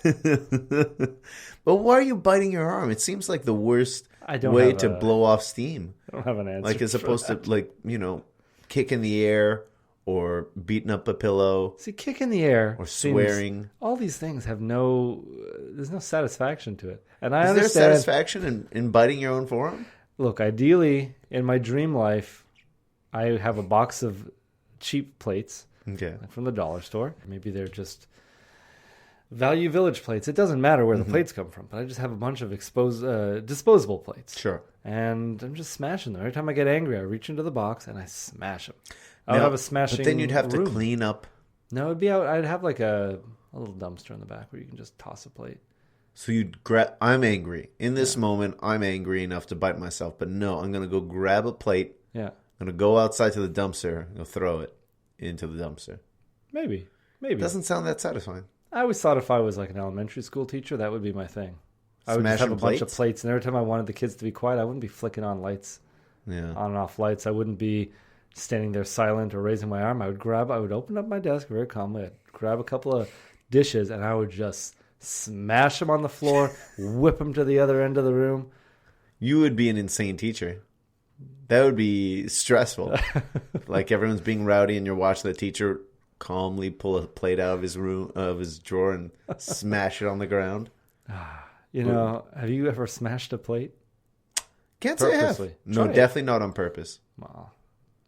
But why are you biting your arm? It seems like the worst I don't way have to blow off steam. I don't have an answer. Like as for opposed that. to kick in the air or beating up a pillow See, kick in the air or seems- swearing. all these things have no. There's no satisfaction to it, and I Is there understand. satisfaction in biting your own forearm? Look, ideally, in my dream life, I have a box of cheap plates Okay. like from the dollar store. Maybe they're just Value Village plates. It doesn't matter where the plates come from, but I just have a bunch of disposable plates. Sure. And I'm just smashing them. Every time I get angry, I reach into the box and I smash them. I would Now, have a smashing But then you'd have room. to clean up. No, it'd be out. I'd have like a little dumpster in the back where you can just toss a plate. So you'd grab. I'm angry. In this moment, I'm angry enough to bite myself. But no, I'm going to go grab a plate. Yeah, I'm going to go outside to the dumpster and go throw it into the dumpster. maybe. Doesn't sound that satisfying. I always thought if I was like an elementary school teacher, that would be my thing. I would just Smashing have a bunch of plates? plates, and every time I wanted the kids to be quiet, I wouldn't be flicking on lights, Yeah. on and off lights. I wouldn't be standing there silent or raising my arm. I would open up my desk very calmly, I'd grab a couple of dishes, and I would just smash them on the floor, whip them to the other end of the room. You would be an insane teacher. That would be stressful. Like everyone's being rowdy and you're watching the teacher calmly pull a plate out of his drawer and smash it on the ground. You know, have you ever smashed a plate? Can't say I have. Purposely. No, Try it. definitely not on purpose. Wow.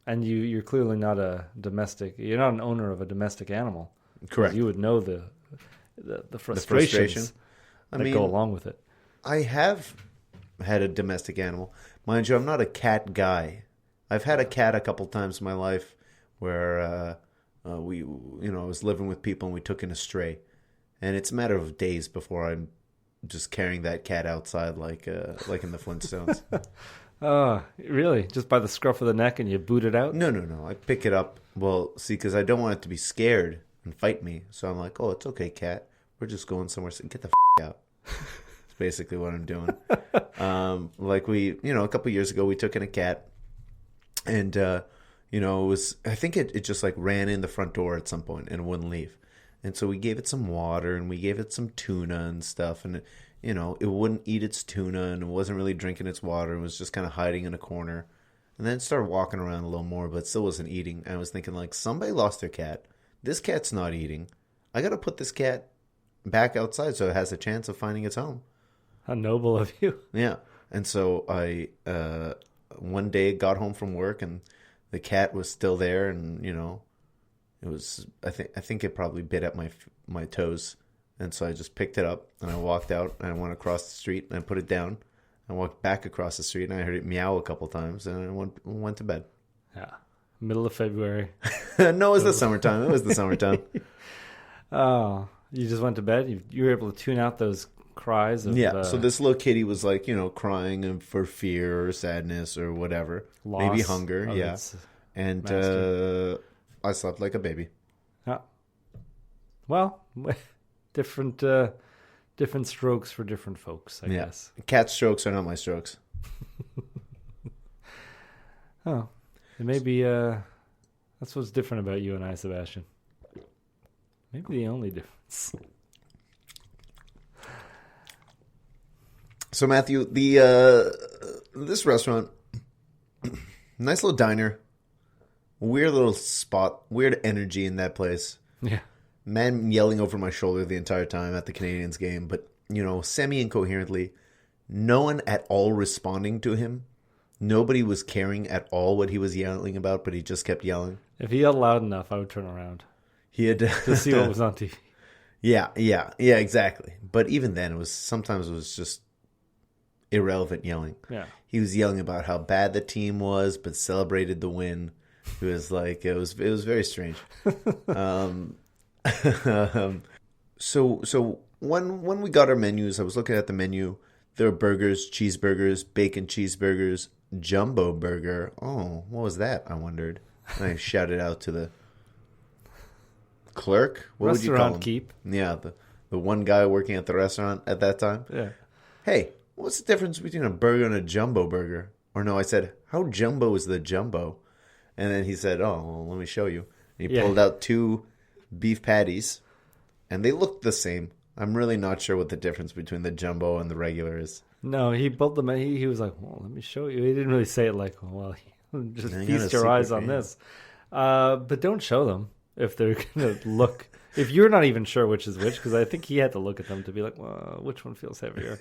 And you're clearly not a domestic. You're not an owner of a domestic animal. Correct. You would know the frustrations frustration. I that mean, go along with it. I have had a domestic animal. Mind you, I'm not a cat guy. I've had a cat a couple times in my life where I was living with people and we took in a stray. And it's a matter of days before I'm just carrying that cat outside like in the Flintstones. Oh, really? Just by the scruff of the neck and you boot it out? No. I pick it up. Well, see, because I don't want it to be scared and fight me. So I'm like, oh, it's okay, cat. We're just going somewhere. So get the out. That's basically what I'm doing. A couple years ago, we took in a cat. And, I think it just like ran in the front door at some point and wouldn't leave. And so we gave it some water and we gave it some tuna and stuff. And, it wouldn't eat its tuna and it wasn't really drinking its water. It was just kind of hiding in a corner. And then it started walking around a little more, but still wasn't eating. And I was thinking, like, somebody lost their cat. This cat's not eating. I got to put this cat back outside so it has a chance of finding its home. How noble of you. Yeah. And so I one day got home from work and the cat was still there and, it was I think it probably bit at my toes. And so I just picked it up and I walked out and I went across the street and I put it down. I walked back across the street and I heard it meow a couple times and I went to bed. Yeah. Middle of February. No, it was the summertime. It was the summertime. Oh, you just went to bed? You were able to tune out those cries of Yeah. So this little kitty was like, crying for fear or sadness or whatever. loss Maybe hunger. of Yeah. its And master. I slept like a baby. Yeah. Well, different strokes for different folks, I guess. Cat strokes are not my strokes. Oh, it may be. That's what's different about you and I, Sebastian. Maybe the only difference. So Matthew, this restaurant, nice little diner, weird little spot, weird energy in that place. Yeah. Man yelling over my shoulder the entire time at the Canadiens game, but semi-incoherently, no one at all responding to him. Nobody was caring at all what he was yelling about, but he just kept yelling. If he yelled loud enough, I would turn around He had to see what was on TV. Yeah, exactly. But even then, sometimes it was just irrelevant yelling. Yeah. He was yelling about how bad the team was, but celebrated the win. It was like it was very strange. So when we got our menus, I was looking at the menu. There were burgers, cheeseburgers, bacon cheeseburgers, jumbo burger. Oh, what was that? I wondered. And I shouted out to the clerk. What would you call him? Restaurant keep. Yeah, the one guy working at the restaurant at that time. Yeah. Hey, what's the difference between a burger and a jumbo burger? Or no, I said, how jumbo is the jumbo? And then he said, oh, well, let me show you. And he Yeah. pulled out 2 beef patties, and they looked the same. I'm really not sure what the difference between the jumbo and the regular is. No, he pulled them. He was like, "Well, let me show you." He didn't really say it like, "Well, just I got a feast your eyes secret on for you. this." But don't show them if they're gonna look. If you're not even sure which is which, because I think he had to look at them to be like, "Well, which one feels heavier?"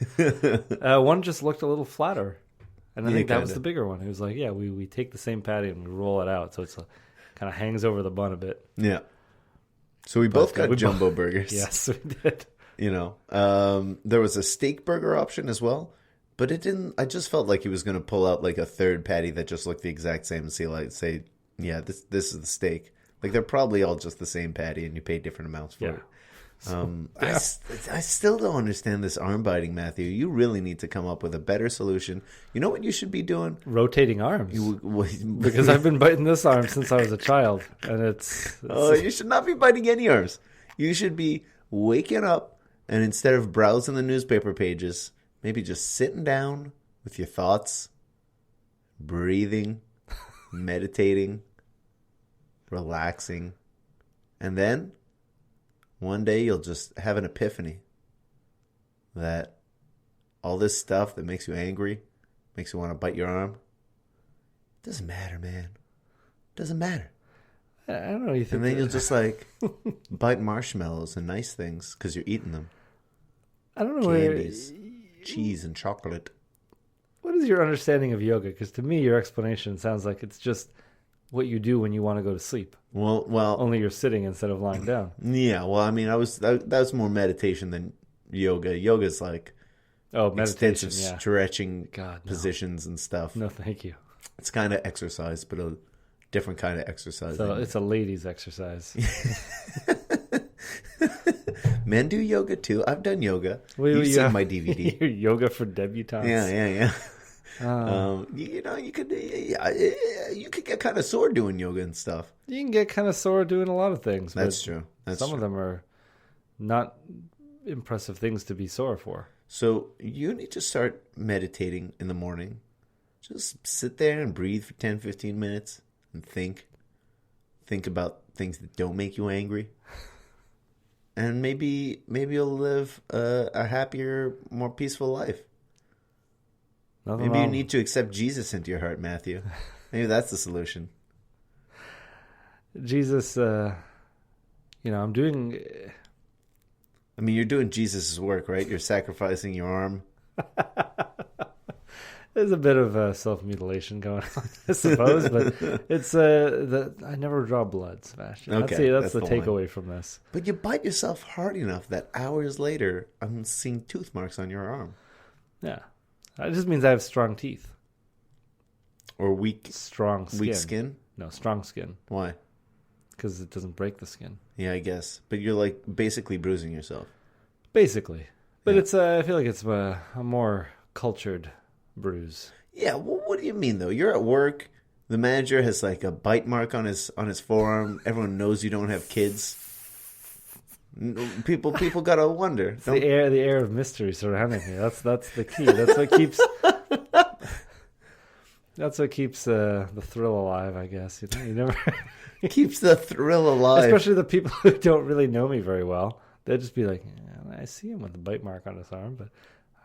One just looked a little flatter, and I Yeah, think that was kinda. the bigger one. He was like, "Yeah, we take the same patty and we roll it out, so it's kind of hangs over the bun a bit." Yeah. So we both got we jumbo burgers. Yes, we did. You know, there was a steak burger option as well, but it didn't. I just felt like he was going to pull out like a third patty that just looked the exact same and say, yeah, this is the steak. Like they're probably all just the same patty, and you pay different amounts for Yeah. it. I still don't understand this arm biting, Matthew. You really need to come up with a better solution. You know what you should be doing? Rotating arms. Because Because I've been biting this arm since I was a child, and it's Oh, you should not be biting any arms. You should be waking up and instead of browsing the newspaper pages, maybe just sitting down with your thoughts, breathing, meditating, relaxing. And then one day you'll just have an epiphany that all this stuff that makes you angry, makes you want to bite your arm, doesn't matter, man. Doesn't matter. I don't know. You think And then that- you'll just like bite marshmallows and nice things because you're eating them. I don't know where, Candies, cheese, and chocolate. what is your understanding of yoga? Because to me, your explanation sounds like it's just what you do when you want to go to sleep. Well, Only you're sitting instead of lying down. yeah. Well, I mean, that was more meditation than yoga. Yoga's like Oh, meditation. extensive Yeah. stretching God, no. positions and stuff. No, thank you. It's kind of exercise, but a different kind of exercise. So it's a ladies' exercise. Men do yoga too. I've done yoga. Well, You've you seen have- my DVD. Yoga for debutantes. Yeah. Oh. You know, you could get kind of sore doing yoga and stuff. You can get kind of sore doing a lot of things. That's but true. That's some true. of them are not impressive things to be sore for. So you need to start meditating in the morning. Just sit there and breathe for 10, 15 minutes and think. Think about things that don't make you angry. And maybe you'll live a happier, more peaceful life. Nothing Maybe you wrong. need to accept Jesus into your heart, Matthew. Maybe that's the solution. Jesus, I'm doing. I mean, you're doing Jesus' work, right? You're sacrificing your arm. There's a bit of self-mutilation going on, I suppose, but it's I never draw blood, Sebastian. Okay, that's the that's the one. takeaway from this. But you bite yourself hard enough that hours later, I'm seeing tooth marks on your arm. Yeah, it just means I have strong teeth, Or weak strong skin. skin. No, strong skin, Why? because it doesn't break the skin, Yeah, I guess. But you're like basically bruising yourself. basically. But Yeah. it's I feel like it's a more cultured bruise. Yeah, well, what do you mean though? You're at work. The manager has like a bite mark on his forearm. Everyone knows you don't have kids. People gotta wonder. It's the air of mystery surrounding me. That's the key. That's what keeps. That's what keeps the thrill alive, I guess. You never, Keeps the thrill alive. especially the people who don't really know me very well. They'll just be like, "Yeah, I see him with a bite mark on his arm, but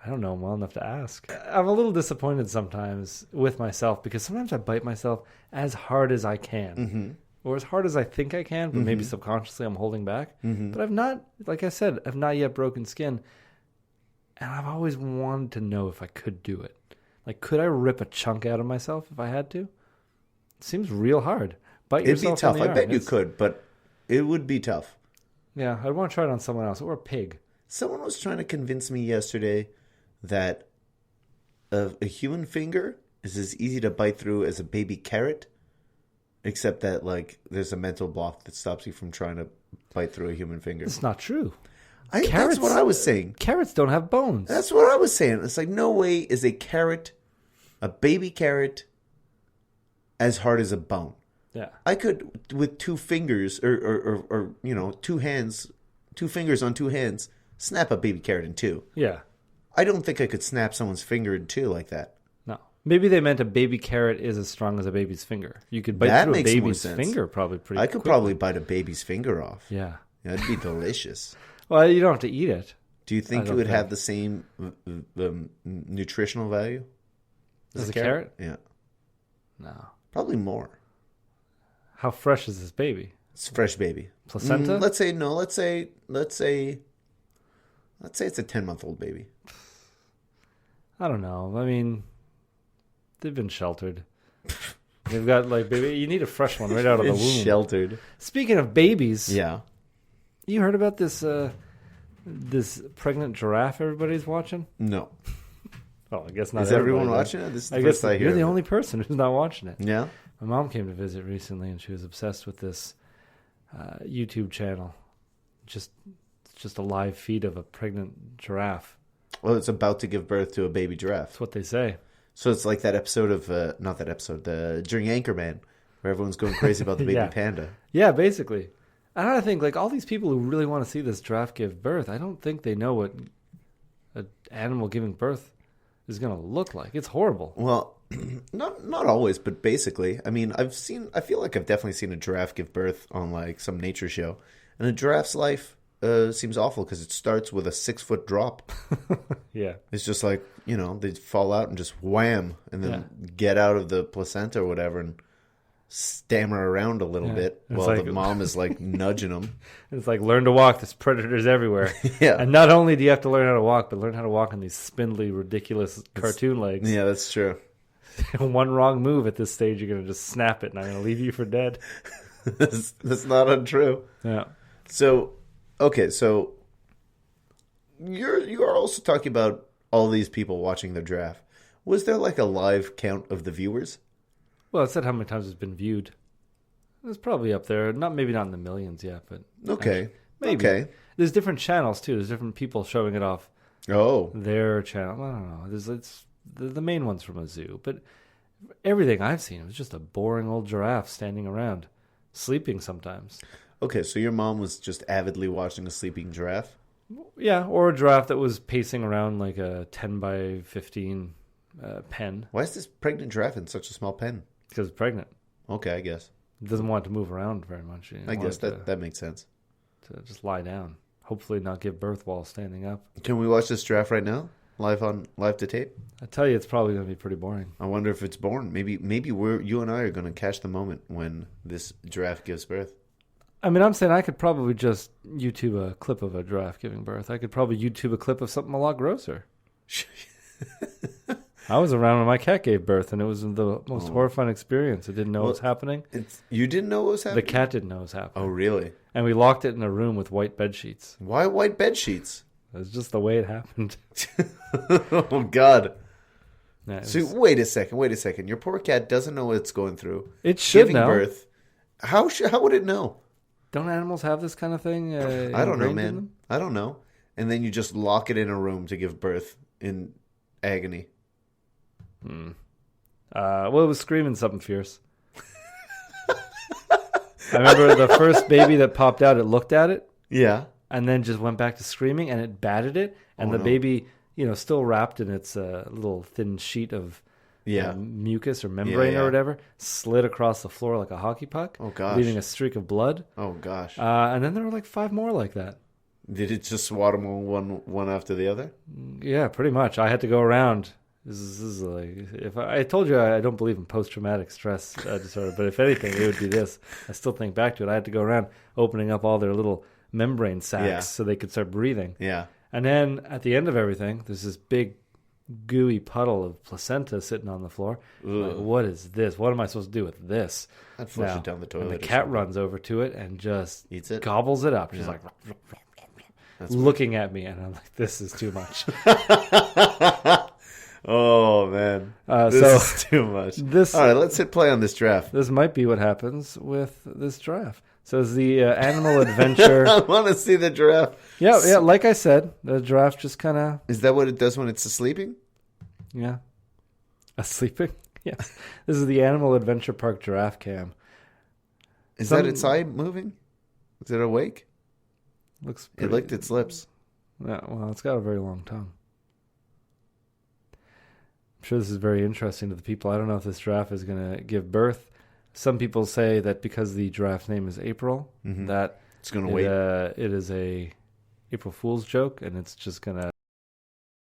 I don't know him well enough to ask." I'm a little disappointed sometimes with myself because sometimes I bite myself as hard as I can. Mm-hmm. Or as hard as I think I can, but maybe subconsciously I'm holding back. Mm-hmm. But I've not, like I said, I've not yet broken skin. And I've always wanted to know if I could do it. Like, could I rip a chunk out of myself if I had to? It seems real hard. Bite It'd be yourself on tough. the I arm. bet you It's- could, but it would be tough. Yeah, I'd want to try it on someone else or a pig. Someone was trying to convince me yesterday that a human finger is as easy to bite through as a baby carrot, except that like there's a mental block that stops you from trying to bite through a human finger. It's not true. That's Carrots- what I was saying. Carrots don't have bones. That's what I was saying. It's like no way is a carrot, a baby carrot, as hard as a bone. Yeah. I could with two fingers or you know two fingers on two hands snap a baby carrot in two. Yeah. I don't think I could snap someone's finger in two like that. No. Maybe they meant a baby carrot is as strong as a baby's finger. You could bite That through a makes more baby's sense. finger probably pretty I could quick. probably bite a baby's finger off. Yeah. That'd be delicious. Well, you don't have to eat it. Do you think it don't would think. have the same nutritional value As a carrot? Yeah, No. probably more. How fresh is this baby? It's a fresh baby. Placenta? Let's say no. Let's say it's a 10-month-old baby. I don't know. I mean, they've been sheltered. They've got like baby. You need a fresh one right out of the womb. Sheltered. Speaking of babies, Yeah. you heard about this this pregnant giraffe everybody's watching? No. Oh, I guess not. Is everyone everybody, watching it? This is the I first guess I hear. you're the of it. only person who's not watching it. Yeah. My mom came to visit recently, and she was obsessed with this YouTube channel. It's just a live feed of a pregnant giraffe. Well, it's about to give birth to a baby giraffe. That's what they say. So it's like that episode of not that episode, during Anchorman, where everyone's going crazy about the baby Yeah. panda. Yeah, basically. And I think like all these people who really want to see this giraffe give birth, I don't think they know what an animal giving birth is going to look like. It's horrible. Well, not always, but basically, I mean, I feel like I've definitely seen a giraffe give birth on like some nature show, and a giraffe's life seems awful because it starts with a 6-foot drop. Yeah. It's just like, they fall out and just wham, and then get out of the placenta or whatever and stammer around a little bit It's while like- the mom is like nudging them. It's like learn to walk. There's predators everywhere. Yeah. And not only do you have to learn how to walk, but learn how to walk on these spindly, ridiculous cartoon legs. Yeah, that's true. One wrong move at this stage, you're going to just snap it, and I'm going to leave you for dead. That's not untrue. Yeah. So, okay, so you are also talking about all these people watching the giraffe. Was there like a live count of the viewers? Well, it said how many times it's been viewed. It's probably up there. Maybe not in the millions yet, but Okay. maybe. Okay. There's different channels too. There's different people showing it off Oh. their channel. I don't know. It's the main one's from a zoo, but everything I've seen, it was just a boring old giraffe standing around, sleeping sometimes. Okay, so your mom was just avidly watching a sleeping giraffe? Yeah, or a giraffe that was pacing around like a 10 by 15 pen Why is this pregnant giraffe in such a small pen? because it's pregnant. Okay, I guess. It doesn't want to move around very much. I guess that makes sense. to just lie down. Hopefully not give birth while standing up. Can we watch this giraffe right now? Live to tape? I tell you, it's probably going to be pretty boring. I wonder if it's born. Maybe you and I are going to catch the moment when this giraffe gives birth. I mean, I'm saying I could probably just YouTube a clip of a giraffe giving birth. I could probably YouTube a clip of something a lot grosser. I was around when my cat gave birth, and it was the most horrifying experience. I didn't know what was happening. You didn't know what was happening? The cat didn't know what was happening. Oh, really? And we locked it in a room with white bed sheets. Why white bed sheets? It was just the way it happened. Oh, God. Yeah, it, So was- wait a second. Your poor cat doesn't know what it's going through. it should Giving know. birth. How would it know? Don't animals have this kind of thing? I don't know, ingrained in man. them? I don't know. And then you just lock it in a room to give birth in agony. Well, it was screaming something fierce. I remember the first baby that popped out, it looked at it Yeah. and then just went back to screaming, and it batted it. And Oh, the no. baby, still wrapped in its little thin sheet of Yeah. mucus or membrane yeah. or whatever, slid across the floor like a hockey puck, Oh, gosh. leaving a streak of blood. Oh, gosh. And then there were like 5 more like that. Did it just swat them one after the other? Yeah, pretty much. I had to go around. This is like, if I told you I don't believe in post-traumatic stress disorder, but if anything, it would be this. I still think back to it. I had to go around opening up all their little membrane sacs Yeah. so they could start breathing. Yeah. And then at the end of everything, there's this big gooey puddle of placenta sitting on the floor. Like, what is this? What am I supposed to do with this? I'd flush Now, it down the toilet. And the or cat something. runs over to it and just Eats it? gobbles it up. She's Yeah. like That's looking at me, and I'm like, this is too much. Oh, man. So This is too much. this All right, let's hit play on this draft. this might be what happens with this giraffe. So it's the animal adventure. I want to see the giraffe. Yeah. Like I said, the giraffe just kind of Is that what it does when it's sleeping? sleeping. Yeah. This is the Animal Adventure Park giraffe cam. Is Some- that its eye moving? Is it awake? Looks. It Pretty, licked its lips. Yeah, well, it's got a very long tongue. I'm sure this is very interesting to the people. I don't know if this giraffe is going to give birth. Some people say that because the giraffe's name is April, Mhm. that It's going to wait. it is a April Fool's joke, and it's just gonna